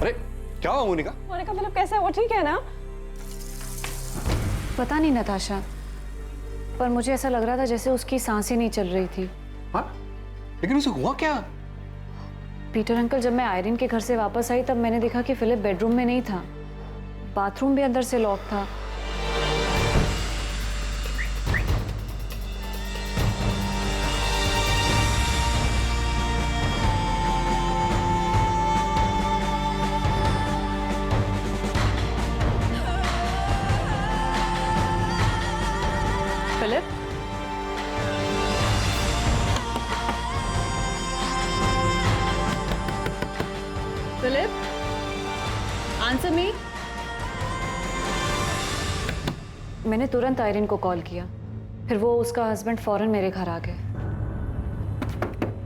अरे क्या हुआ मोनिका? मोनिका फिलिप कैसा है? वो ठीक है ना? पता नहीं नताशा, पर मुझे ऐसा लग रहा था जैसे उसकी सांसें नहीं चल रही थी। हाँ? लेकिन उसे हुआ क्या? पीटर अंकल, जब मैं आयरिन के घर से वापस आई तब मैंने देखा कि फिलिप बेडरूम में नहीं था, बाथरूम भी अंदर से लॉक था। Philip, Philip, answer me. मैंने तुरंत आयरिन को कॉल किया, फिर वो उसका हस्बैंड फौरन मेरे घर आ गए।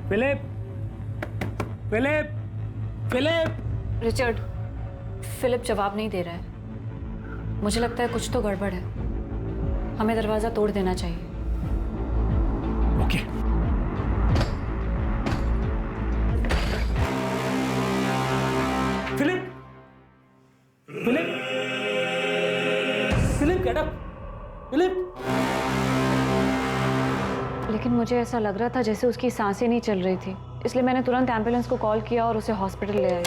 Philip, Philip, Philip. Richard, Philip जवाब नहीं दे रहा है। मुझे लगता है कुछ तो गड़बड़ है। हमें दरवाजा तोड़ देना चाहिए। Okay. Philip, Philip, Philip get up, Philip. लेकिन मुझे ऐसा लग रहा था जैसे उसकी सांसें नहीं चल रही थी, इसलिए मैंने तुरंत एम्बुलेंस को कॉल किया और उसे हॉस्पिटल ले आई।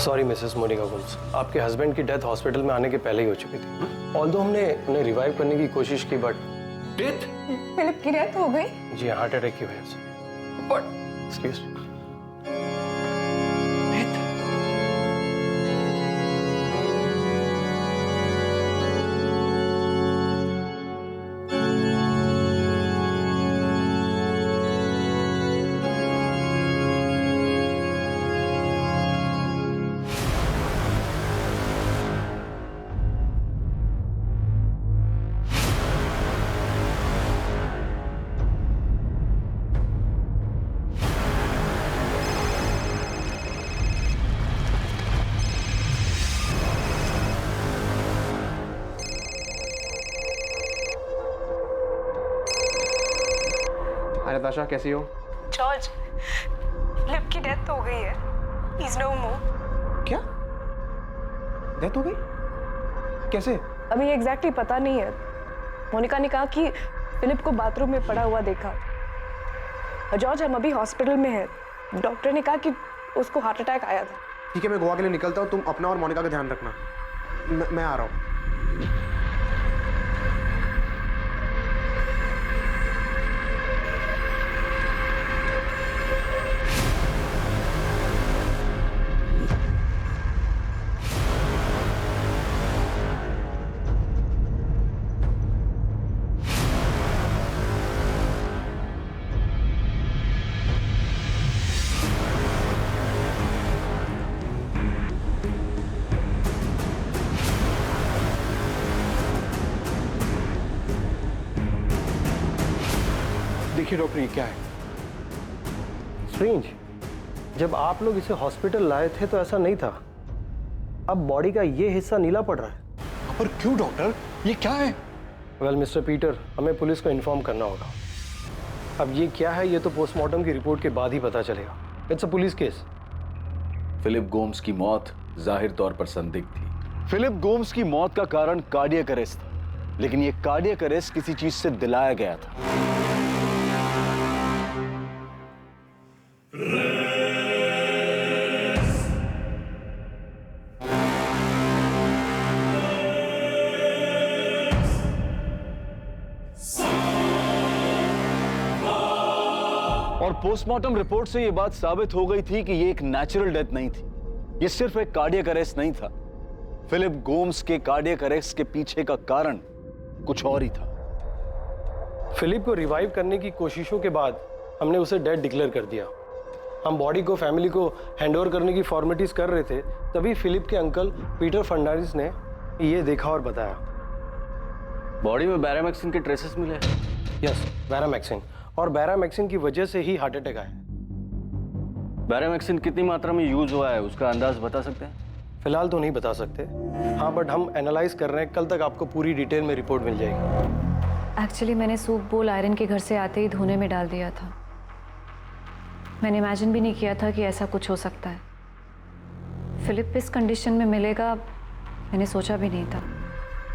सॉरी मिसेस मोनिका गोम्स, आपके हस्बैंड की डेथ हॉस्पिटल में आने के पहले ही हो चुकी थी। ऑल्दो हमने उन्हें रिवाइव करने की कोशिश की, बट डेथ? फिलिप की डेथ हो गई? जी हार्ट अटैक की वजह से। What? Excuse me. डेथ? हाय नताशा, कैसी हो? जॉर्ज, फिलिप की डेथ हो गई है। ही इज नो मोर। क्या? डेथ हो गई? कैसे? अभी एग्जैक्टली पता नहीं है। मोनिका ने कहा कि फिलिप को बाथरूम में पड़ा हुआ देखा। जॉर्ज, हम अभी हॉस्पिटल में हैं। डॉक्टर ने कहा कि उसको हार्ट अटैक आया था। ठीक है, मैं गोवा के लिए निकलता हूँ। तुम अपना और मोनिका का ध्यान रखना। मैं आ रहा हूँ। देखिए डॉक्टर, ये क्या है? स्ट्रेंज, जब आप लोग इसे हॉस्पिटल लाए थे तो ऐसा नहीं था। अब बॉडी का ये हिस्सा नीला पड़ रहा है। पर क्यों डॉक्टर? ये क्या है? वेल मिस्टर पीटर, हमें पुलिस को इन्फॉर्म करना होगा। अब ये क्या है ये तो पोस्टमार्टम की रिपोर्ट के बाद ही पता चलेगा। It's a police case. Philip Gomes की मौत जाहिर तौर पर संदिग्ध थी। फिलिप गोम्स की मौत का कारण कार्डियक अरेस्ट था, लेकिन यह कार्डियक अरेस्ट किसी चीज से दिलाया गया था। और पोस्टमार्टम रिपोर्ट से यह बात साबित हो गई थी कि यह एक नेचुरल डेथ नहीं थी। यह सिर्फ एक कार्डियक अरेस्ट नहीं था। फिलिप गोम्स के कार्डियक अरेस्ट के पीछे का कारण कुछ और ही था। फिलिप को रिवाइव करने की कोशिशों के बाद हमने उसे डेड डिक्लेयर कर दिया। हम बॉडी को फैमिली को हैंडओवर करने की फॉर्मेलिटीज कर रहे थे, तभी फिलिप के अंकल पीटर फर्नांडिस ने ये देखा और बताया। बॉडी में बैरामैक्सिन के ट्रेसेस मिले। यस, बैरामैक्सिन, और बैरामैक्सिन की वजह से ही हार्ट अटैक आया। बैरामैक्सिन कितनी मात्रा में यूज हुआ है उसका अंदाज बता सकते हैं? फिलहाल तो नहीं बता सकते, हाँ, बट हम एनालाइज कर रहे हैं। कल तक आपको पूरी डिटेल में रिपोर्ट मिल जाएगी। एक्चुअली मैंने सूप बोल आयरन के घर से आते ही धोने में डाल दिया था। मैंने इमेजिन भी नहीं किया था कि ऐसा कुछ हो सकता है। फिलिप इस कंडीशन में मिलेगा मैंने सोचा भी नहीं था।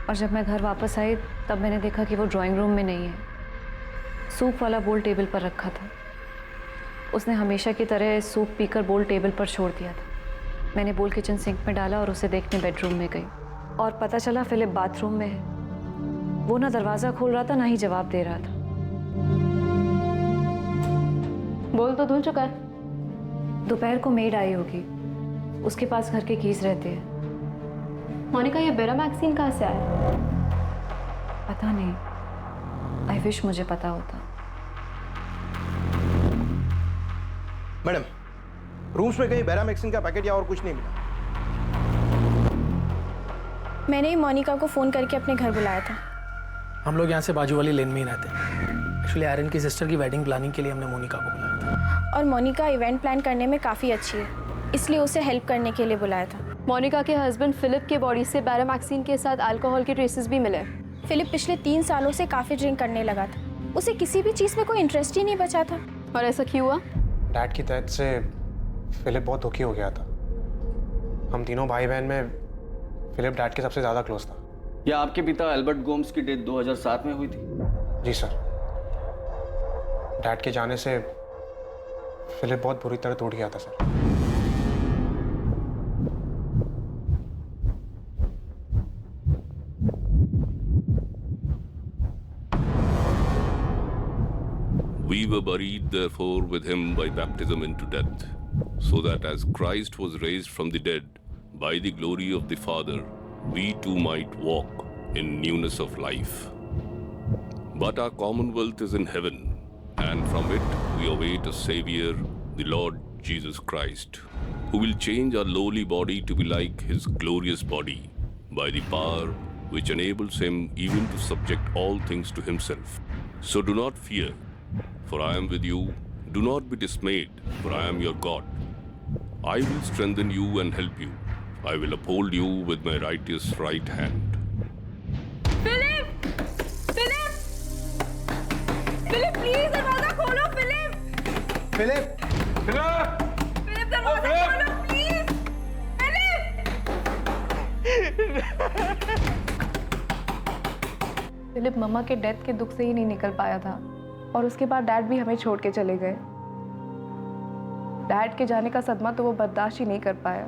और जब मैं घर वापस आई तब मैंने देखा कि वो ड्राइंग रूम में नहीं है। सूप वाला बोल टेबल पर रखा था। उसने हमेशा की तरह सूप पीकर बोल टेबल पर छोड़ दिया था। मैंने बोल किचन सिंक में डाला और उसे देखने बेडरूम में गई और पता चला फिलिप बाथरूम में है। वो ना दरवाज़ा खोल रहा था ना ही जवाब दे रहा था। बोल तो धुल चुका है। दोपहर को मेड आई होगी, उसके पास घर के कीज रहते हैं। मोनिका, ये बेरा मैक्सिन कहाँ से आया? पता नहीं, आई विश मुझे पता होता। मैडम, रूम्स में कहीं बेरामेक्सिन का पैकेट या और कुछ नहीं मिला। मैंने ही मोनिका को फ़ोन करके अपने घर बुलाया था। हम लोग यहाँ से बाजू वाली लेन में ही रहते हैं। एक्चुअली आयरन की सिस्टर की वेडिंग प्लानिंग के लिए हमने मोनिका को बुलाया था। और मोनिका इवेंट प्लान करने में काफ़ी अच्छी है, इसलिए उसे हेल्प करने के लिए बुलाया था। मोनिका के हस्बैंड फिलिप के बॉडी से बेरामैक्सिन के साथ अल्कोहल के ट्रेसेस भी मिले। फिलिप पिछले 3 सालों से काफ़ी ड्रिंक करने लगा था। उसे किसी भी चीज़ में कोई इंटरेस्ट ही नहीं बचा था। और ऐसा क्यों हुआ? डैड की डेथ से फिलिप बहुत दुखी हो गया था। हम तीनों भाई बहन में फिलिप डैड के सबसे ज़्यादा क्लोज था। या आपके पिता एल्बर्ट गोम्स की डेथ 2007 में हुई थी? जी सर। डैड के जाने से फिलिप बहुत बुरी तरह टूट गया था sir. We were buried, therefore, with him by baptism into death, so that as Christ was raised from the dead by the glory of the Father, we too might walk in newness of life. But our commonwealth is in heaven, and from it we await a Savior, the Lord Jesus Christ, who will change our lowly body to be like his glorious body, by the power which enables him even to subject all things to himself. So do not fear, for I am with you. Do not be dismayed, for I am your God. I will strengthen you and help you. I will uphold you with my righteous right hand. Philip! Philip! Philip, please दरवाजा खोलो। Philip! Philip! Philip, दरवाजा खोलो please. Philip मम्मा के death के दुख से ही नहीं निकल पाया था और उसके बाद डैड भी हमें छोड़ के चले गए। डैड के जाने का सदमा तो वो बर्दाश्त ही नहीं कर पाया।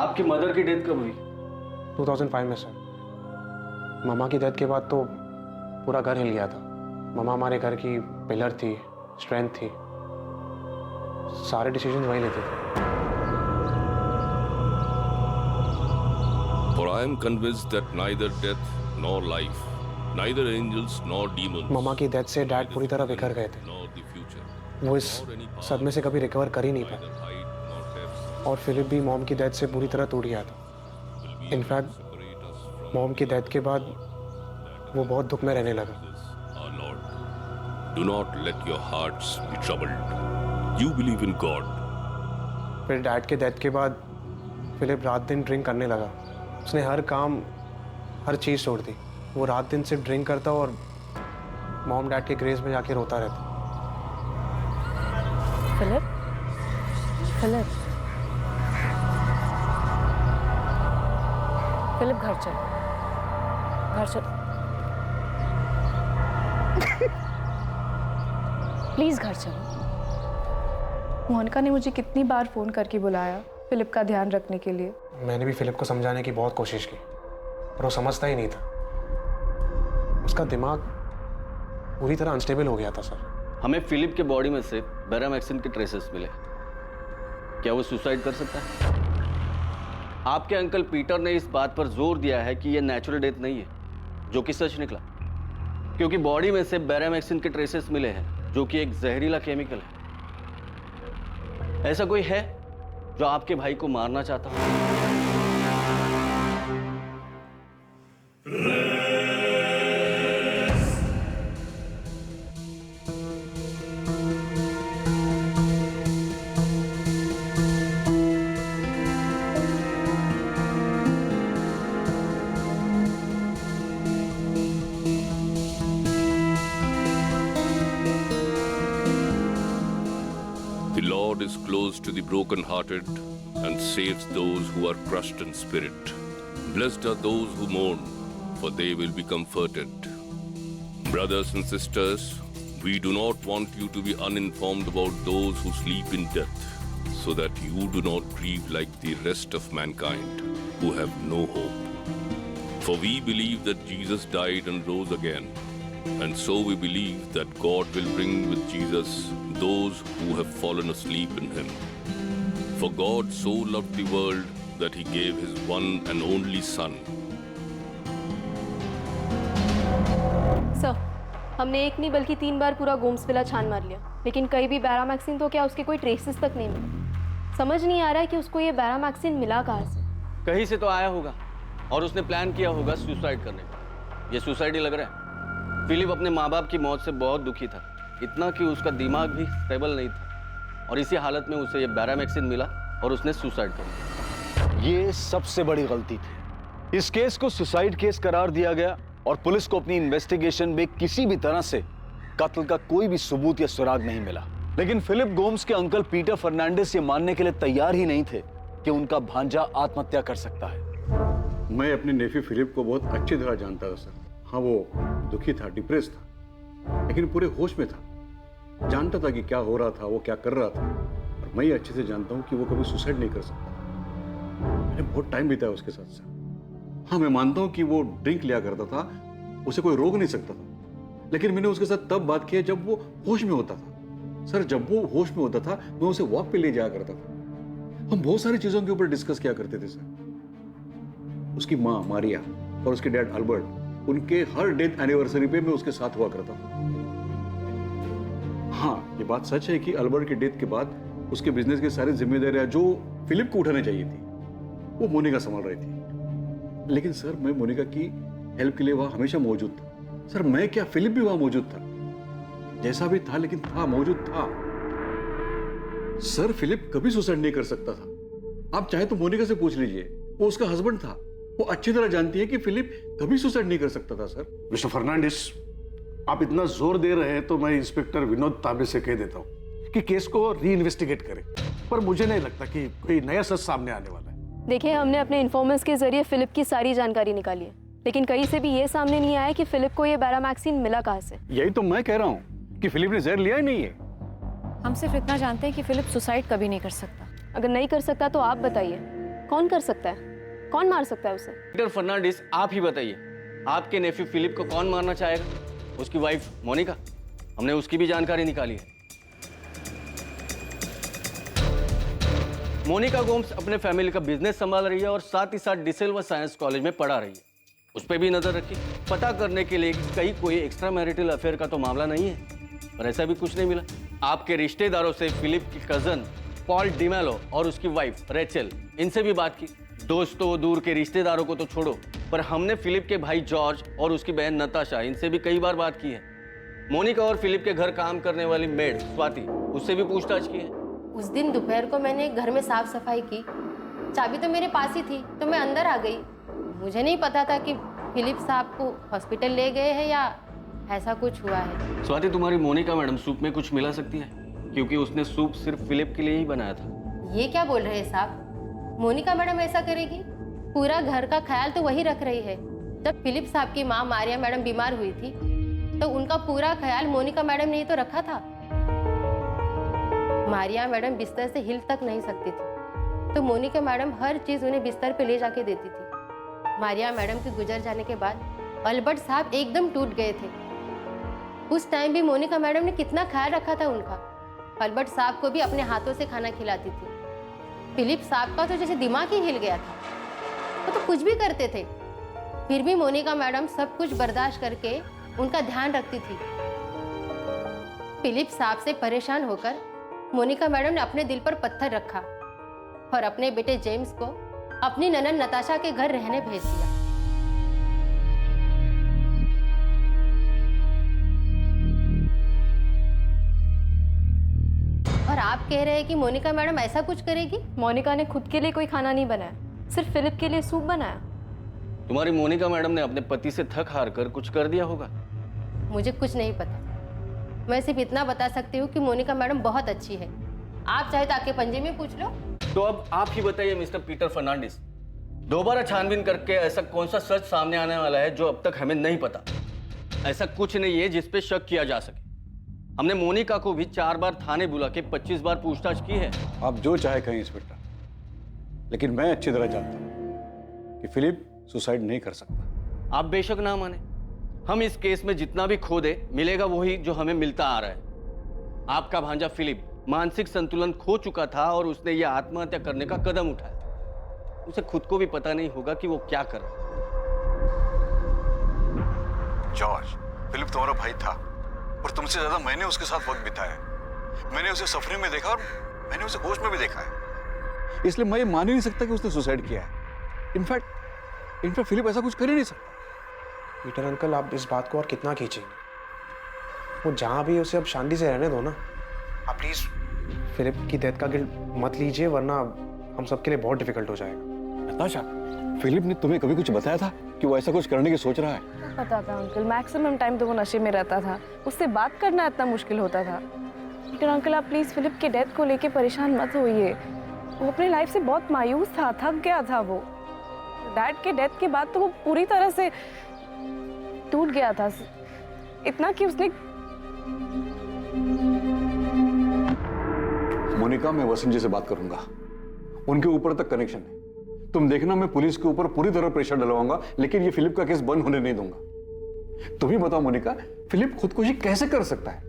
आपकी मदर की डेथ कब हुई? 2005 में सर। मम्मा की डेथ के बाद तो पूरा घर हिल गया था। मम्मा हमारे घर की पिलर थी, स्ट्रेंथ थी। सारे डिसीजन वही लेते थे। For I am convinced that neither death nor life, neither angels nor demons, मम्मा की डेथ से डैड पूरी तरह बिखर गए थे। nor the future, वो इस सदमे से कभी रिकवर कर ही नहीं पाए। height nor depth, और फिलिप भी मॉम की डेथ से पूरी तरह टूट गया था। इनफैक्ट मॉम की डेथ के बाद वो बहुत दुख में रहने लगा। our Lord. Do not let your hearts be troubled. You believe in God. फिर डैड के डेथ के बाद फिलिप रात दिन ड्रिंक करने लगा। उसने हर काम, हर चीज़ छोड़ दी। वो रात दिन सिर्फ ड्रिंक करता और मॉम डैड के ग्रेव में जाके रोता रहता। फिलिप, फिलिप, फिलिप घर चल, घर चल, प्लीज घर चलो। मोनिका ने मुझे कितनी बार फोन करके बुलाया फिलिप का ध्यान रखने के लिए। मैंने भी फिलिप को समझाने की बहुत कोशिश की, पर वो समझता ही नहीं था। उसका दिमाग पूरी तरह अनस्टेबल हो गया था सर। हमें फिलिप के बॉडी में से बेरामैक्सिन के ट्रेसेस मिले। क्या वो सुसाइड कर सकता है? आपके अंकल पीटर ने इस बात पर जोर दिया है कि यह नेचुरल डेथ नहीं है, जो कि सच निकला, क्योंकि बॉडी में से बेरामैक्सिन के ट्रेसेस मिले हैं, जो कि एक जहरीला केमिकल है। ऐसा कोई है जो आपके भाई को मारना चाहता हो? The Lord is close to the brokenhearted and saves those who are crushed in spirit. Blessed are those who mourn, for they will be comforted. Brothers and sisters, we do not want you to be uninformed about those who sleep in death, so that you do not grieve like the rest of mankind, who have no hope. For we believe that Jesus died and rose again, and so we believe that God will bring with Jesus those who have fallen asleep in him. For God so loved the world that he gave his one and only Son. Sir, हमने एक नहीं बल्कि 3 बार पूरा Gomes villa छान मार लिया, लेकिन कहीं भी बैरामैक्सिन तो क्या उसके कोई ट्रेसेस तक नहीं मिले। समझ नहीं आ रहा है कि उसको ये बैरामैक्सिन मिला कहाँ से। कहीं से तो आया होगा और उसने प्लान किया होगा सुसाइड करने का। ये सुसाइड ही लग रहा है। फिलिप अपने माँ बाप की मौत से बहुत दुखी था, इतना कि उसका दिमाग भी स्टेबल नहीं था, और इसी हालत में उसे ये बैरामैक्सिन मिला और उसने सुसाइड कर दिया। ये सबसे बड़ी गलती थी। इस केस को सुसाइड केस करार दिया गया और पुलिस को अपनी इन्वेस्टिगेशन में किसी भी तरह से कत्ल का कोई भी सबूत या सुराग नहीं मिला। लेकिन फिलिप गोम्स के अंकल पीटर फर्नांडिस ये मानने के लिए तैयार ही नहीं थे कि उनका भांजा आत्महत्या कर सकता है। मैं अपने नेफ्यू फिलिप को बहुत अच्छी तरह जानता था सर। हाँ, वो दुखी था, डिप्रेस था, लेकिन पूरे होश में था। जानता था कि क्या हो रहा था, वो क्या कर रहा था, और मैं ये अच्छे से जानता हूँ कि वो कभी सुसाइड नहीं कर सकता। मैंने बहुत टाइम बिताया उसके साथ सर। हाँ, मैं मानता हूँ कि वो ड्रिंक लिया करता था, उसे कोई रोक नहीं सकता था, लेकिन मैंने उसके साथ तब बात की जब वो होश में होता था। सर, जब वो होश में होता था मैं उसे वॉक पे ले जाया करता था। हम बहुत सारी चीजों के ऊपर डिस्कस किया करते थे सर। उसकी माँ मारिया और उसके डैड अल्बर्ट, उनके हर डेथ एनिवर्सरी पे मैं उसके साथ हुआ करता था। हाँ, ये बात सच है कि अल्बर्ट की डेथ के बाद उसके बिजनेस की सारी जिम्मेदारियां जो फिलिप को उठानी चाहिए थी वो मोनिका संभाल रही थी। लेकिन सर, मैं मोनिका की हेल्प के लिए वहां हमेशा मौजूद था। सर, मैं क्या, फिलिप भी वहां मौजूद था, जैसा भी था, लेकिन था, मौजूद था। सर, फिलिप कभी सुसाइड नहीं कर सकता था। आप चाहे तो मोनिका से पूछ लीजिए, वो उसका हस्बैंड था। वो अच्छी तरह जानती है कि फिलिप कभी सुसाइड नहीं कर सकता था। सर, मिस्टर फर्नांडिस, आप इतना जोर दे रहे हैं तो मैं इंस्पेक्टर विनोद तांबे से कह देता हूँ कि केस को री इन्वेस्टिगेट करें, पर मुझे नहीं लगता कि कोई नया सच सामने आने वाला है। देखिए, हमने अपने इन्फॉर्मर्स के जरिए फिलिप की सारी जानकारी निकाली है, लेकिन कहीं से भी ये सामने नहीं आया कि फिलिप को ये बैरामैक्सिन मिला कहाँ से। यही तो मैं कह रहा हूँ कि फिलिप ने जहर लिया ही नहीं है। हम सिर्फ इतना जानते हैं कि फिलिप सुसाइड कभी नहीं कर सकता। अगर नहीं कर सकता तो आप बताइए, कौन कर सकता है? कौन मार सकता है उसे? पीटर फर्नांडिस, आप ही बताइए, आपके नेफ्यू फिलिप को कौन मारना चाहेगा? उसकी वाइफ मोनिका, हमने उसकी भी जानकारी निकाली है। मोनिका गोम्स अपने फैमिली का बिजनेस संभाल रही है और साथ ही साथ डिसेल्वा साइंस कॉलेज में पढ़ा रही है। उस पर भी नजर रखी, पता करने के लिए कि कहीं कोई एक्स्ट्रा मैरिटल अफेयर का तो मामला नहीं है, पर ऐसा भी कुछ नहीं मिला। आपके रिश्तेदारों से फिलिप की कजन पॉल डिमेलो और उसकी वाइफ रेचल, इनसे भी बात की। दोस्तों, दूर के रिश्तेदारों को तो छोड़ो, पर हमने फिलिप के भाई जॉर्ज और उसकी बहन नताशा, इनसे भी कई बार बात की है। मोनिका और फिलिप के घर काम करने वाली मेड स्वाति, उससे भी पूछताछ की है। उस दिन दोपहर को मैंने घर में साफ सफाई की, चाबी तो मेरे पास ही थी, तो मैं अंदर आ गई। मुझे नहीं पता था कि फिलिप साहब को हॉस्पिटल ले गए हैं या ऐसा कुछ हुआ है। स्वाति, तुम्हारी मोनिका मैडम सूप में कुछ मिला सकती है, क्योंकि उसने सूप सिर्फ फिलिप के लिए ही बनाया था। ये क्या बोल रहे हैं साहब? मोनिका मैडम ऐसा करेगी? पूरा घर का ख्याल तो वही रख रही है। जब फिलिप साहब की माँ मारिया मैडम बीमार हुई थी तो उनका पूरा ख्याल मोनिका मैडम ने ही तो रखा था। मारिया मैडम बिस्तर से हिल तक नहीं सकती थी, तो मोनिका मैडम हर चीज उन्हें बिस्तर पे ले जाके देती थी। मारिया मैडम के गुजर जाने के बाद अल्बर्ट साहब एकदम टूट गए थे। उस टाइम भी मोनिका मैडम ने कितना ख्याल रखा था उनका। अल्बर्ट साहब को भी अपने हाथों से खाना खिलाती थी। फिलिप साहब का तो जैसे दिमाग ही हिल गया था, वो तो कुछ भी करते थे, फिर भी मोनिका मैडम सब कुछ बर्दाश्त करके उनका ध्यान रखती थी। फिलिप साहब से परेशान होकर मोनिका मैडम ने अपने दिल पर पत्थर रखा और अपने बेटे जेम्स को अपनी ननद नताशा के घर रहने भेज दिया। और आप कह रहे हैं कि मोनिका मैडम ऐसा कुछ करेगी? मोनिका ने खुद के लिए कोई खाना नहीं बनाया, सिर्फ फिलिप के लिए सूप बनाया। तुम्हारी मोनिका मैडम ने अपने पति से थक हार कर कुछ कर दिया होगा। मुझे कुछ नहीं पता, मैं सिर्फ इतना बता सकती हूँ कि मोनिका मैडम बहुत अच्छी है आप चाहे तो आके पंजे में पूछ लो। तो अब आप ही बताइए मिस्टर पीटर फर्नांडिस, दोबारा छानबीन करके ऐसा कौन सा सच सामने आने वाला है जो अब तक हमें नहीं पता? ऐसा कुछ नहीं है जिस पे शक किया जा सके। हमने मोनिका को भी 4 बार थाने बुला के 25 बार पूछताछ की है। आप जो चाहे कहें इंस्पेक्टर, लेकिन मैं अच्छी तरह जानता हूं कि फिलिप सुसाइड नहीं कर सकता। आप बेशक ना माने, हम इस केस में जितना भी खो दे मिलेगा वही जो हमें मिलता आ रहा है। आपका भांजा फिलिप मानसिक संतुलन खो चुका था और उसने ये आत्महत्या करने का कदम उठाया। उसे खुद को भी पता नहीं होगा कि वो क्या कर रहा है। जॉर्ज, फिलिप तुम्हारा भाई था और तुमसे ज्यादा मैंने उसके साथ वक्त बिताया है। मैंने उसे सफरिंग में देखा और मैंने उसे होश में भी देखा है। इसलिए मैं ये मान ही नहीं सकता कि उसने सुसाइड किया है। इनफैक्ट फिलिप ऐसा कुछ कर ही नहीं सकता। पीटर अंकल, आप इस बात को और कितना खींचेंगे? वो जहाँ भी उसे अब शांति से रहने दो ना। आप प्लीज फिलिप की डेथ का गिल्ट मत लीजिए, वरना हम सबके लिए बहुत डिफिकल्ट हो जाएगा। नताशा, फिलिप ने तुम्हें कभी कुछ बताया था कि वो ऐसा कुछ करने की सोच रहा है? पता था अंकल, मैक्सिमम टाइम तो वो नशे में रहता था। उससे बात करना इतना मुश्किल होता था। लेकिन अंकल, आप प्लीज फिलिप की डेथ को लेके परेशान मत होइए। वो अपनी लाइफ से बहुत मायूस था, थक गया था। वो डैड के डेथ के बाद तो वो पूरी तरह से टूट गया था, इतना कि उसने। मोनिका, मैं वसंत जी से बात करूंगा, उनके ऊपर तक कनेक्शन है। तुम देखना, मैं पुलिस के ऊपर पूरी तरह प्रेशर डलवाऊंगा, लेकिन ये फिलिप का केस बंद होने नहीं दूंगा। तुम ही बताओ मोनिका, फिलिप खुदकुशी कैसे कर सकता है?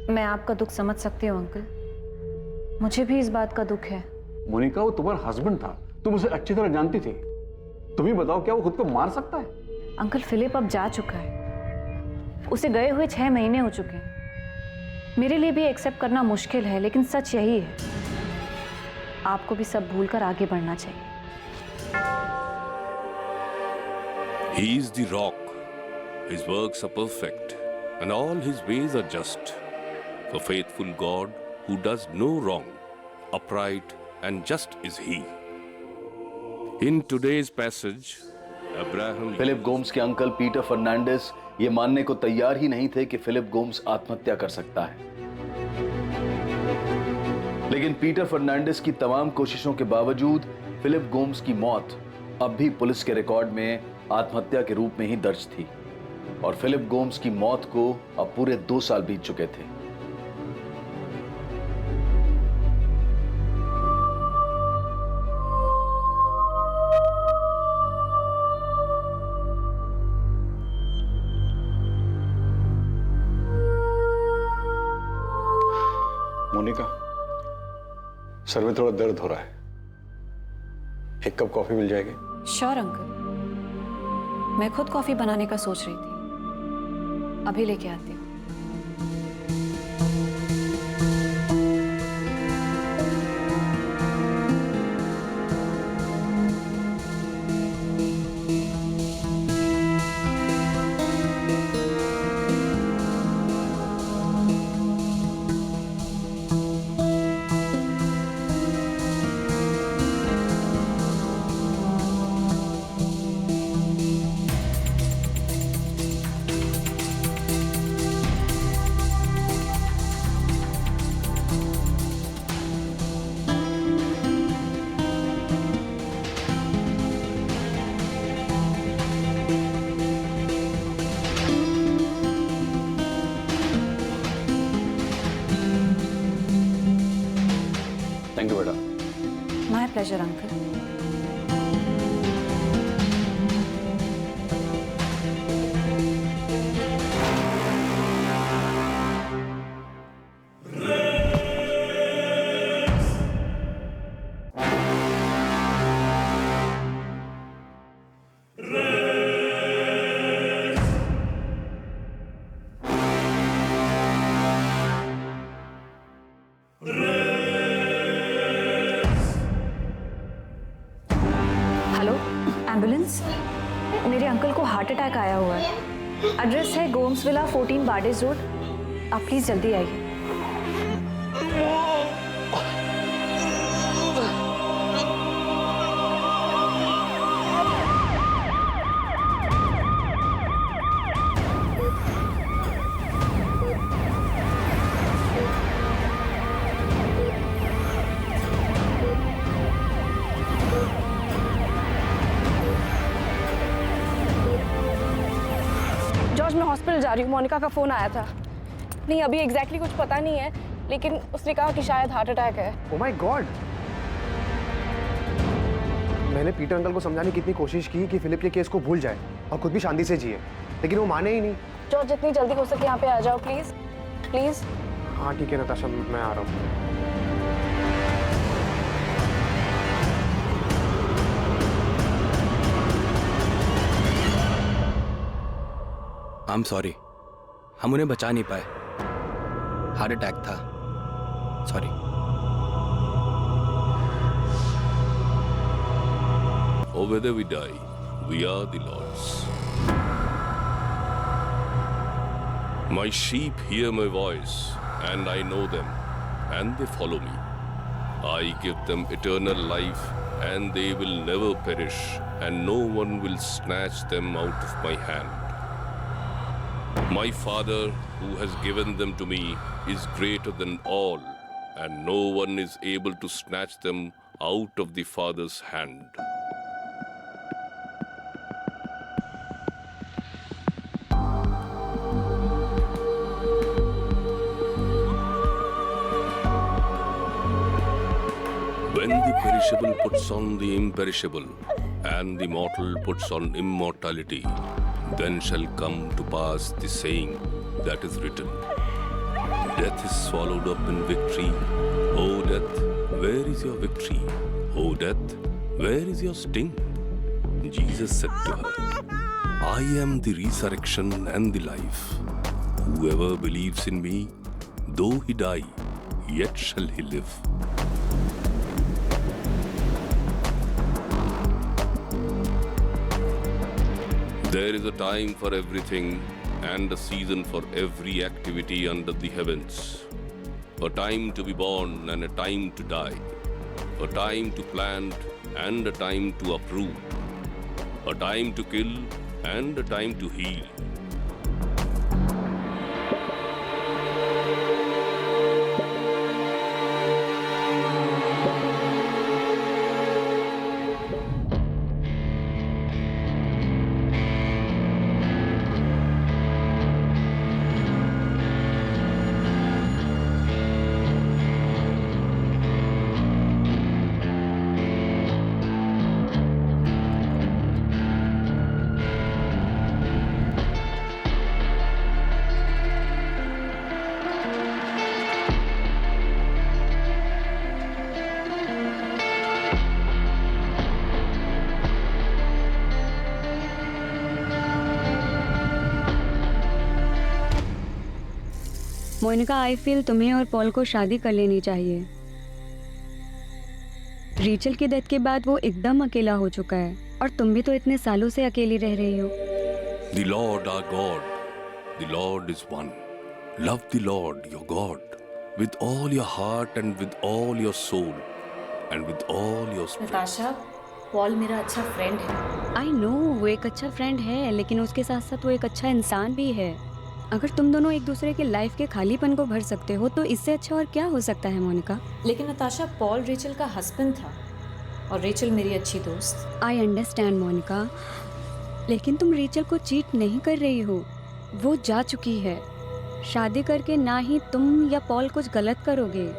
मैं आपका दुख समझ सकती हूँ अंकल, मुझे भी इस बात का दुख है। मोनिका, वो तुम्हारा हस्बैंड था, तुम उसे अच्छी तरह जानती थी। तुम ही बताओ, क्या वो खुद को मार सकता है? अंकल, फिलिप अब जा चुका है, उसे गए हुए 6 महीने हो चुके हैं। मेरे लिए भी एक्सेप्ट करना मुश्किल है, लेकिन सच यही है। आपको भी सब भूलकर आगे बढ़ना चाहिए। He is the rock. His works are perfect, and all his ways are just. For faithful God, who does no wrong, upright and just is he. In today's passage, Abraham. Philip Gomes के uncle Peter Fernandes ये मानने को तैयार ही नहीं थे कि Philip Gomes आत्महत्या कर सकता है। लेकिन पीटर फर्नांडिस की तमाम कोशिशों के बावजूद फिलिप गोम्स की मौत अब भी पुलिस के रिकॉर्ड में आत्महत्या के रूप में ही दर्ज थी, और फिलिप गोम्स की मौत को अब पूरे 2 साल बीत चुके थे। मोनिका, सर में थोड़ा दर्द हो रहा है, 1 कप कॉफी मिल जाएगी? श्योर अंकल, मैं खुद कॉफी बनाने का सोच रही थी, अभी लेके आती हूँ। थैंक यू बेटा। My pleasure uncle. एम्बुलेंस, मेरे अंकल को हार्ट अटैक आया हुआ है। एड्रेस है गोम्स विला 14 बार्डेज रोड। आप प्लीज जल्दी आइए। हॉस्पिटल जा रही हूँ, मोनिका का फ़ोन आया था। नहीं, अभी एग्जैक्टली कुछ पता नहीं है, लेकिन उसने कहा कि शायद हार्ट अटैक है। Oh my God. मैंने पीटर अंकल को समझाने की इतनी कोशिश की कि फिलिप के केस को भूल जाए और खुद भी शांति से जिए, लेकिन वो माने ही नहीं। जॉर्ज, जितनी जल्दी हो सके यहाँ पे आ जाओ प्लीज़, प्लीज़। हाँ ठीक है नताशा, मैं आ रहा हूँ। I'm sorry, हम उन्हें बचा नहीं पाए। हार्ट अटैक था, sorry. Or whether we die, we are the Lord's. My sheep hear my voice, and I know them, and they follow me. I give them eternal life, and they will never perish, and no one will snatch them out of my hand. My Father, who has given them to me, is greater than all, and no one is able to snatch them out of the Father's hand. When the perishable puts on the imperishable, and the mortal puts on immortality, then shall come to pass the saying that is written, Death is swallowed up in victory. O death, where is your victory? O death, where is your sting? Jesus said to her, I am the resurrection and the life. Whoever believes in me, though he die, yet shall he live. There is a time for everything and a season for every activity under the heavens. A time to be born and a time to die. A time to plant and a time to uproot. A time to kill and a time to heal. Monica, I feel तुम्हें और Paul को शादी कर लेनी चाहिए। रीचल की death के बाद वो एकदम अकेला हो चुका है, और तुम भी तो इतने सालों से अकेली रह रही हो। The Lord our God, the Lord is one. Love the Lord your God with all your heart and with all your soul and with all your spirit. Natasha, Paul मेरा अच्छा फ्रेंड है। आई नो वो एक अच्छा friend है, लेकिन उसके साथ साथ वो एक अच्छा इंसान भी है। अगर तुम दोनों एक दूसरे के लाइफ के खालीपन को भर सकते हो तो इससे अच्छा और क्या हो सकता है मोनिका। लेकिन नताशा, पॉल रेचल का हस्बैंड था और रेचल मेरी अच्छी दोस्त। आई अंडरस्टैंड मोनिका, लेकिन तुम रेचल को चीट नहीं कर रही हो। वो जा चुकी है। शादी करके ना ही तुम या पॉल कुछ गलत करोगे।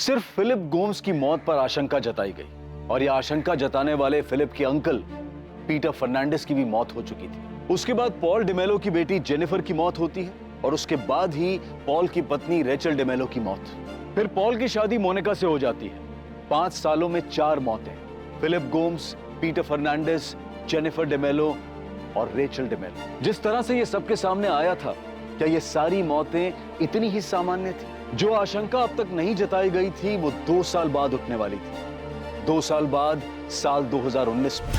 सिर्फ फिलिप गोम्स की मौत पर आशंका जताई गई और यह आशंका जताने वाले फिलिप के अंकल पीटर फर्नांडिस की भी मौत हो चुकी थी। उसके बाद पॉल डिमेलो की बेटी जेनिफर की मौत होती है और उसके बाद ही पॉल की पत्नी रेचल डिमेलो की मौत। फिर पॉल की शादी मोनिका से हो जाती है। 5 सालों में 4 मौतें, Philip Gomes, Peter Fernandes, Jennifer D'Mello और रेचल डिमेलो। जिस तरह से ये सबके सामने आया था, क्या ये सारी मौतें इतनी ही सामान्य थी? जो आशंका अब तक नहीं जताई गई थी वो 2 साल बाद उठने वाली थी। 2 साल बाद साल 2019 में।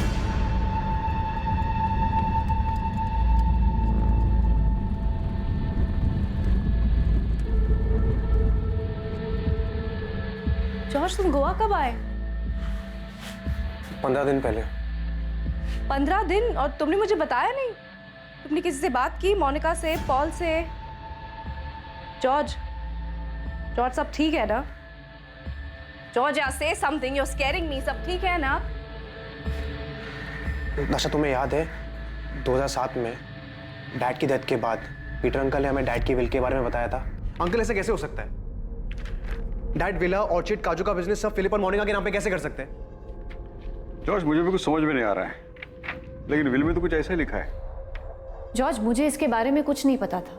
जॉर्ज, तुम गोवा कब आए? 15 दिन पहले। 15 दिन? और तुमने मुझे बताया नहीं? तुमने किसी से बात की? मोनिका से, पॉल से? जॉर्ज, सब ठीक है ना? George, say something, you are scaring me. सब ठीक है ना? अच्छा, तुम्हें याद है 2007 में डैड की डेथ के बाद पीटर अंकल ने हमें डैड की विल के बारे में बताया था? अंकल, ऐसे कैसे हो सकता है? डैड विला, ऑर्चिड, काजू का बिजनेस सब फिलिप और मोनिका के नाम पे कैसे कर सकते हैं? जॉर्ज, मुझे भी कुछ समझ में नहीं आ रहा है, लेकिन विल में तो कुछ ऐसा ही लिखा है। जॉर्ज, मुझे इसके बारे में कुछ नहीं पता था।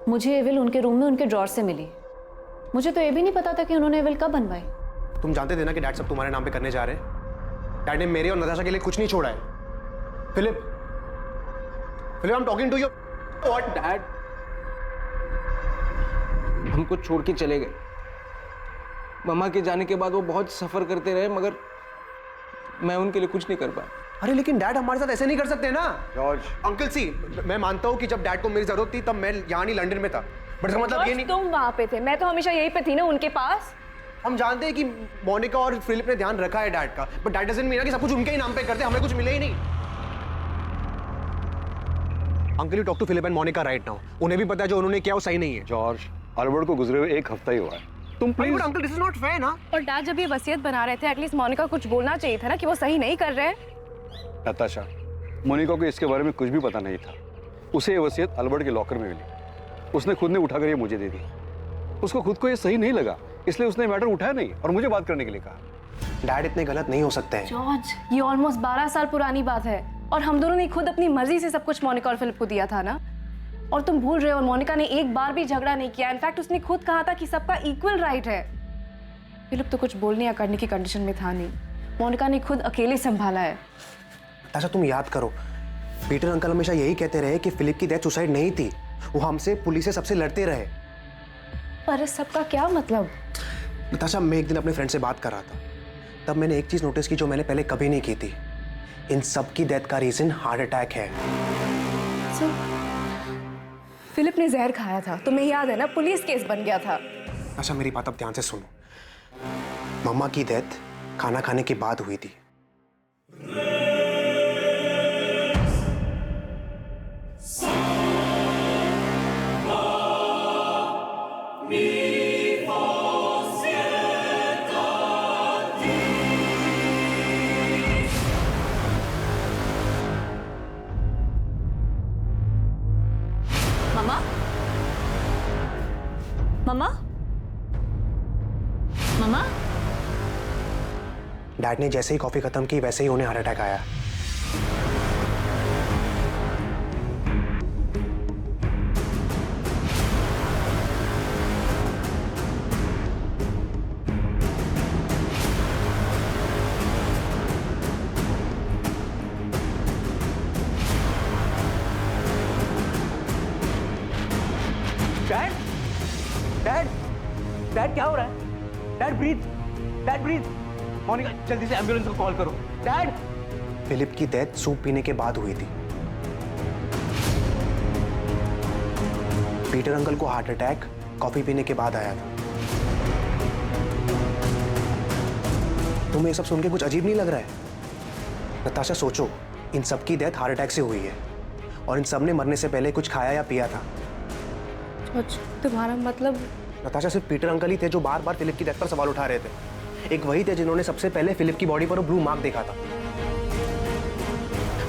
मुझे ये विल उनके रूम में उनके ड्रॉर से मिली। मुझे तो ये भी नहीं पता था कि उन्होंने विल कब बनवाई। तुम जानते थे ना कि डैड सब तुम्हारे नाम पे करने जा रहे हैं। डैड ने मेरे और नताशा के लिए कुछ नहीं छोड़ा है। Philip, I am talking to you. What? Dad हमको छोड़ के चले गए। मम्मा के जाने के बाद वो बहुत सफर करते रहे, मगर मैं उनके लिए कुछ नहीं कर पाया। अरे लेकिन डैड हमारे साथ ऐसे नहीं कर सकते ना। जॉर्ज, अंकल सी, मैं मानता हूँ कि जब डैड को मेरी जरूरत थी तब मैं यहाँ नहीं लंदन में था, बट इसका मतलब ये नहीं। तुम वहां पे थे, मैं तो हमेशा यहीं पे थी ना, उनके पास। हम जानते हैं कि मोनिका और फिलिप ने ध्यान रखा है डैड का, बट डैड डजंट मीन कि सब कुछ उनके ही नाम पे करते, हमें कुछ मिले ही नहीं। Uncle, you talk to Philip and Monica right now. उन्हें भी पता है जो उन्होंने किया वो सही नहीं है। जॉर्ज, अल्बर्ट को गुजरे हुए 1 हफ्ता ही हुआ है, तुम please. Uncle, this is not fair ना। और डैड जब ये वसीयत बना रहे थे, एटलीस्ट मोनिका कुछ बोलना चाहिए था ना कि वो सही नहीं कर रहे हैं। नताशा, मोनिका को इसके बारे में कुछ भी पता नहीं था। उसे ये वसीयत अल्बर्ट के लॉकर में मिली। उसने खुद ने उठाकर ये मुझे दे दी। उसको खुद को ये सही नहीं लगा, इसलिए उसने मैटर उठाया नहीं और मुझे बात करने के लिए कहा। डैड इतने गलत नहीं हो सकते हैं। जॉर्ज, ये ऑलमोस्ट 12 साल पुरानी बात है और हम दोनों ने खुद अपनी मर्जी से सब कुछ मोनिका और फिलिप को दिया था ना। और तुम भूल रहे हो, मोनिका ने एक बार भी झगड़ा नहीं किया। इनफैक्ट उसने खुद कहा था कि सबका इक्वल राइट है। फिलिप तो कुछ बोलने या करने की कंडीशन में था नहीं। मोनिका ने खुद अकेले संभाला है। अच्छा, तुम याद करो, पीटर अंकल हमेशा यही कहते रहे कि फिलिप की डेथ सुसाइड नहीं थी। वो हमसे, पुलिस से, सबसे लड़ते रहे। पर इस सबका क्या मतलब? नताशा, मैं एक दिन अपने फ्रेंड से बात कर रहा था, तब मैंने एक चीज नोटिस की जो मैंने पहले कभी नहीं की थी। इन सब की डेथ का रीजन हार्ट अटैक है। फिलिप ने जहर खाया था, तुम्हें याद है ना? पुलिस केस बन गया था। अच्छा, मेरी बात अब ध्यान से सुनो। मम्मा की डेथ खाना खाने के बाद हुई थी। मम्मा, मम्मा, मम्मा। डैड ने जैसे ही कॉफी खत्म की वैसे ही उन्हें हार्ट अटैक आया। डैड, डैड, डैड क्या हो रहा है? Dad breathe, dad breathe. Monica, जल्दी से एम्बुलेंस को कॉल करो। डैड। फिलिप की डेथ सूप पीने के बाद हुई थी। पीटर अंकल को हार्ट अटैक कॉफी पीने के बाद आया था। तुम्हें ये सब सुन के कुछ अजीब नहीं लग रहा है? नताशा, सोचो, इन सब की डेथ हार्ट अटैक से हुई है और इन सब ने मरने से पहले कुछ खाया या पिया था। तुम्हारा मतलब? नताशा, सिर्फ पीटर अंकल ही थे जो बार बार फिलिप की डेथ पर सवाल उठा रहे थे। एक वही थे जिन्होंने सबसे पहले फिलिप की बॉडी पर ब्लू मार्क देखा था।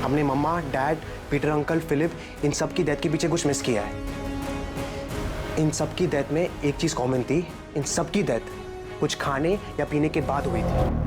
हमने मम्मा, डैड, पीटर अंकल, फिलिप, इन सब की डेथ के पीछे कुछ मिस किया है। इन सब की डेथ में एक चीज कॉमन थी, इन सब की डेथ कुछ खाने या पीने के बाद हुई थी।